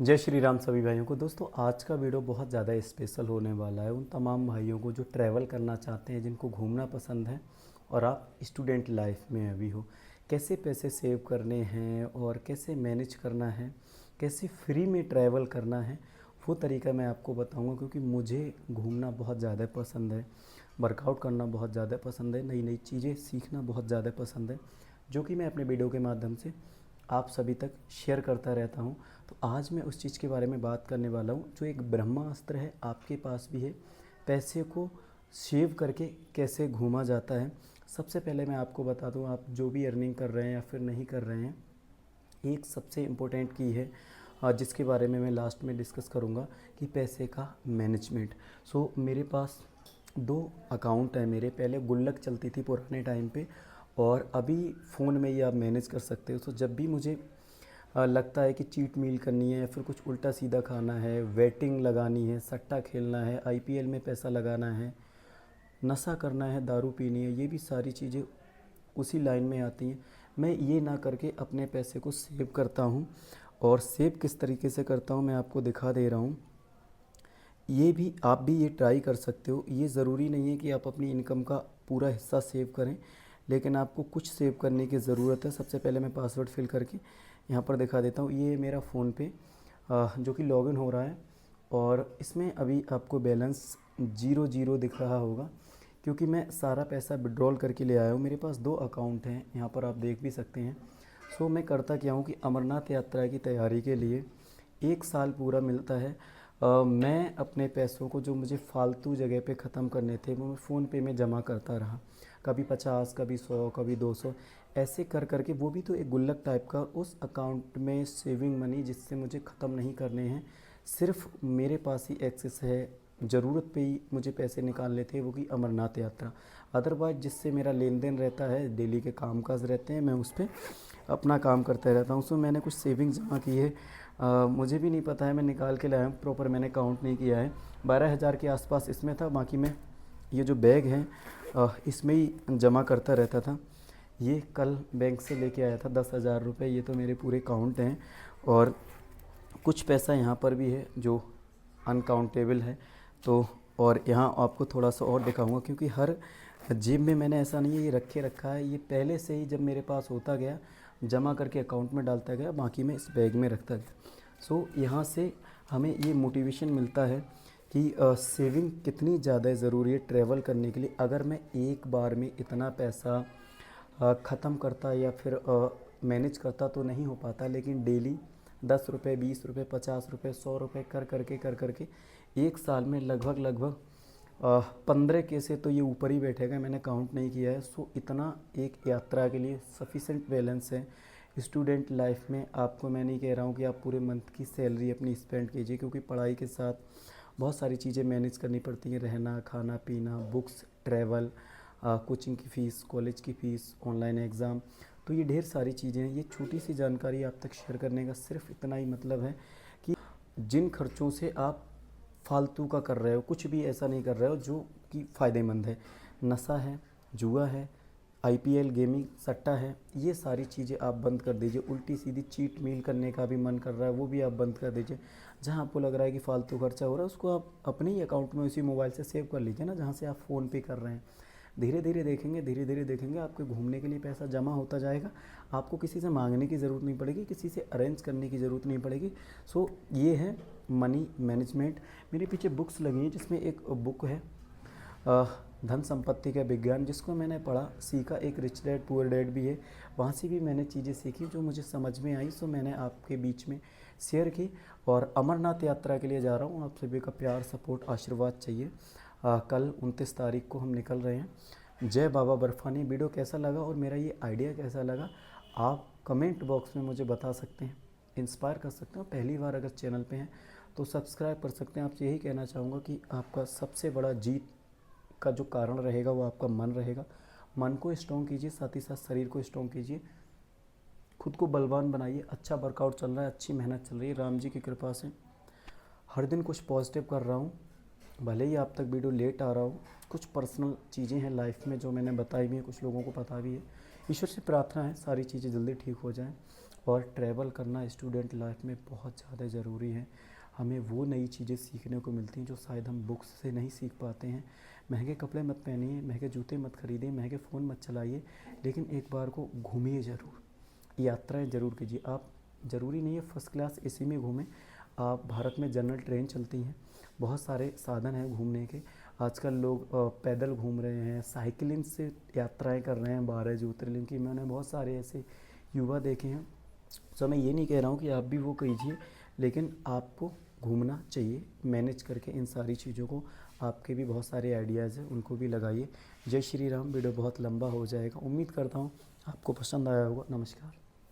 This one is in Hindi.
जय श्री राम सभी भाइयों को। दोस्तों आज का वीडियो बहुत ज़्यादा स्पेशल होने वाला है उन तमाम भाइयों को जो ट्रैवल करना चाहते हैं, जिनको घूमना पसंद है और आप स्टूडेंट लाइफ में अभी हो। कैसे पैसे सेव करने हैं और कैसे मैनेज करना है, कैसे फ्री में ट्रैवल करना है, वो तरीका मैं आपको बताऊंगा। क्योंकि मुझे घूमना बहुत ज़्यादा पसंद है, वर्कआउट करना बहुत ज़्यादा पसंद है, नई नई चीज़ें सीखना बहुत ज़्यादा पसंद है, जो कि मैं अपने वीडियो के माध्यम से आप सभी तक शेयर करता रहता हूं। तो आज मैं उस चीज़ के बारे में बात करने वाला हूं जो एक ब्रह्मास्त्र है, आपके पास भी है। पैसे को सेव करके कैसे घूमा जाता है। सबसे पहले मैं आपको बता दूं, आप जो भी अर्निंग कर रहे हैं या फिर नहीं कर रहे हैं, एक सबसे इम्पोर्टेंट की है जिसके बारे में मैं लास्ट में डिस्कस करूंगा कि पैसे का मैनेजमेंट। मेरे पास दो अकाउंट है मेरे। पहले गुल्लक चलती थी पुराने टाइम पे, और अभी फ़ोन में ही आप मैनेज कर सकते हो। जब भी मुझे लगता है कि चीट मील करनी है या फिर कुछ उल्टा सीधा खाना है, वेटिंग लगानी है, सट्टा खेलना है, आईपीएल में पैसा लगाना है, नशा करना है, दारू पीनी है, ये भी सारी चीज़ें उसी लाइन में आती हैं। मैं ये ना करके अपने पैसे को सेव करता हूँ, और सेव किस तरीके से करता हूँ मैं आपको दिखा दे रहा हूँ। ये भी आप भी ये ट्राई कर सकते हो। ये ज़रूरी नहीं है कि आप अपनी इनकम का पूरा हिस्सा सेव करें, लेकिन आपको कुछ सेव करने की ज़रूरत है। सबसे पहले मैं पासवर्ड फिल करके यहाँ पर दिखा देता हूँ। ये मेरा फ़ोन पे जो कि लॉगिन हो रहा है, और इसमें अभी आपको बैलेंस 0 दिख रहा होगा, क्योंकि मैं सारा पैसा विड्रॉल करके ले आया हूँ। मेरे पास दो अकाउंट हैं, यहाँ पर आप देख भी सकते हैं। मैं करता क्या हूँ कि अमरनाथ यात्रा की तैयारी के लिए 1 साल पूरा मिलता है। मैं अपने पैसों को जो मुझे फालतू जगह पे ख़त्म करने थे, वो मैं फ़ोन पे में जमा करता रहा। कभी 50, कभी 100, कभी 200, ऐसे कर करके, वो भी तो एक गुल्लक टाइप का, उस अकाउंट में सेविंग मनी जिससे मुझे ख़त्म नहीं करने हैं। सिर्फ मेरे पास ही एक्सेस है, ज़रूरत पे ही मुझे पैसे निकालने थे, वो की अमरनाथ यात्रा। अदरवाइज जिससे मेरा लेन देन रहता है, डेली के कामकाज रहते हैं, मैं उस पर अपना काम करता रहता हूँ। मैंने कुछ सेविंग जमा की है। मुझे भी नहीं पता है, मैं निकाल के लाया हूँ, प्रॉपर मैंने काउंट नहीं किया है। 12,000 के आसपास इसमें था। बाकी मैं ये जो बैग है इसमें ही जमा करता रहता था। ये कल बैंक से लेके आया था 10,000 रुपये। ये तो मेरे पूरे काउंट हैं, और कुछ पैसा यहाँ पर भी है जो अनकाउंटेबल है। तो और यहाँ आपको थोड़ा सा और दिखाऊंगा, क्योंकि हर जेब में मैंने ऐसा नहीं है ये रखे रखा है। ये पहले से ही जब मेरे पास होता गया, जमा करके अकाउंट में डालता गया, बाकी मैं इस बैग में रखता गया। यहाँ से हमें ये मोटिवेशन मिलता है कि सेविंग कितनी ज़्यादा ज़रूरी है ट्रैवल करने के लिए। अगर मैं एक बार में इतना पैसा ख़त्म करता या फिर मैनेज करता तो नहीं हो पाता, लेकिन डेली 10 रुपये, 20 रुपये, 50 रुपये, 100 रुपये कर करके 1 साल में लगभग 15 के से तो ये ऊपर ही बैठेगा, मैंने काउंट नहीं किया है। इतना एक यात्रा के लिए सफिशेंट बैलेंस है। स्टूडेंट लाइफ में आपको मैं नहीं कह रहा हूँ कि आप पूरे मंथ की सैलरी अपनी स्पेंड कीजिए, क्योंकि पढ़ाई के साथ बहुत सारी चीज़ें मैनेज करनी पड़ती हैं। रहना, खाना पीना, बुक्स, ट्रैवल, कोचिंग की फ़ीस, कॉलेज की फ़ीस, ऑनलाइन एग्ज़ाम, तो ये ढेर सारी चीज़ें हैं। ये छोटी सी जानकारी आप तक शेयर करने का सिर्फ इतना ही मतलब है कि जिन खर्चों से आप फालतू का कर रहे हो, कुछ भी ऐसा नहीं कर रहे हो जो कि फ़ायदेमंद है। नशा है, जुआ है, आईपीएल गेमिंग, सट्टा है, ये सारी चीज़ें आप बंद कर दीजिए। उल्टी सीधी चीट मील करने का भी मन कर रहा है, वो भी आप बंद कर दीजिए। जहाँ आपको लग रहा है कि फालतू खर्चा हो रहा है, उसको आप अपने ही अकाउंट में उसी मोबाइल से सेव कर लीजिए ना, जहाँ से आप फ़ोन पे कर रहे हैं। धीरे धीरे देखेंगे आपके घूमने के लिए पैसा जमा होता जाएगा। आपको किसी से मांगने की ज़रूरत नहीं पड़ेगी, किसी से अरेंज करने की ज़रूरत नहीं पड़ेगी। ये है मनी मैनेजमेंट। मेरे पीछे बुक्स लगी हैं, जिसमें एक बुक है धन संपत्ति का विज्ञान, जिसको मैंने पढ़ा, सीखा। एक रिच डैड पुअर डैड भी है, वहाँ से भी मैंने चीज़ें सीखी जो मुझे समझ में आई। मैंने आपके बीच में शेयर की। और अमरनाथ यात्रा के लिए जा रहा हूँ, आप सभी का प्यार, सपोर्ट, आशीर्वाद चाहिए। कल 29 तारीख को हम निकल रहे हैं। जय बाबा बर्फानी। वीडियो कैसा लगा और मेरा ये आइडिया कैसा लगा, आप कमेंट बॉक्स में मुझे बता सकते हैं, इंस्पायर कर सकते हैं। पहली बार अगर चैनल पे हैं तो सब्सक्राइब कर सकते हैं। आपसे यही कहना चाहूँगा कि आपका सबसे बड़ा जीत का जो कारण रहेगा वो आपका मन रहेगा। मन को स्ट्रॉन्ग कीजिए, साथ ही साथ शरीर को स्ट्रॉन्ग कीजिए, खुद को बलवान बनाइए। अच्छा वर्कआउट चल रहा है, अच्छी मेहनत चल रही है, राम जी की कृपा से हर दिन कुछ पॉजिटिव कर रहा हूँ। भले ही आप तक वीडियो लेट आ रहा हो, कुछ पर्सनल चीज़ें हैं लाइफ में जो मैंने बताई भी हैं, कुछ लोगों को पता भी है। ईश्वर से प्रार्थना है सारी चीज़ें जल्दी ठीक हो जाएं। और ट्रैवल करना स्टूडेंट लाइफ में बहुत ज़्यादा ज़रूरी है। हमें वो नई चीज़ें सीखने को मिलती हैं जो शायद हम बुक्स से नहीं सीख पाते हैं। महंगे कपड़े मत पहनिए, महंगे जूते मत खरीदिए, महंगे फ़ोन मत चलाइए, लेकिन एक बार को घूमिए ज़रूर, यात्राएं ज़रूर कीजिए। आप ज़रूरी नहीं है फर्स्ट क्लास एसी में घूमें, आप भारत में जनरल ट्रेन चलती हैं, बहुत सारे साधन हैं घूमने के। आजकल लोग पैदल घूम रहे हैं, साइकिलिंग से यात्राएं कर रहे हैं 12 ज्योतिर्लिंग की। मैंने बहुत सारे ऐसे युवा देखे हैं। सो मैं ये नहीं कह रहा हूँ कि आप भी वो कीजिए, लेकिन आपको घूमना चाहिए मैनेज करके इन सारी चीज़ों को। आपके भी बहुत सारे आइडियाज़ हैं, उनको भी लगाइए। जय श्री राम। वीडियो बहुत लंबा हो जाएगा, उम्मीद करता हूँ आपको पसंद आया होगा। नमस्कार।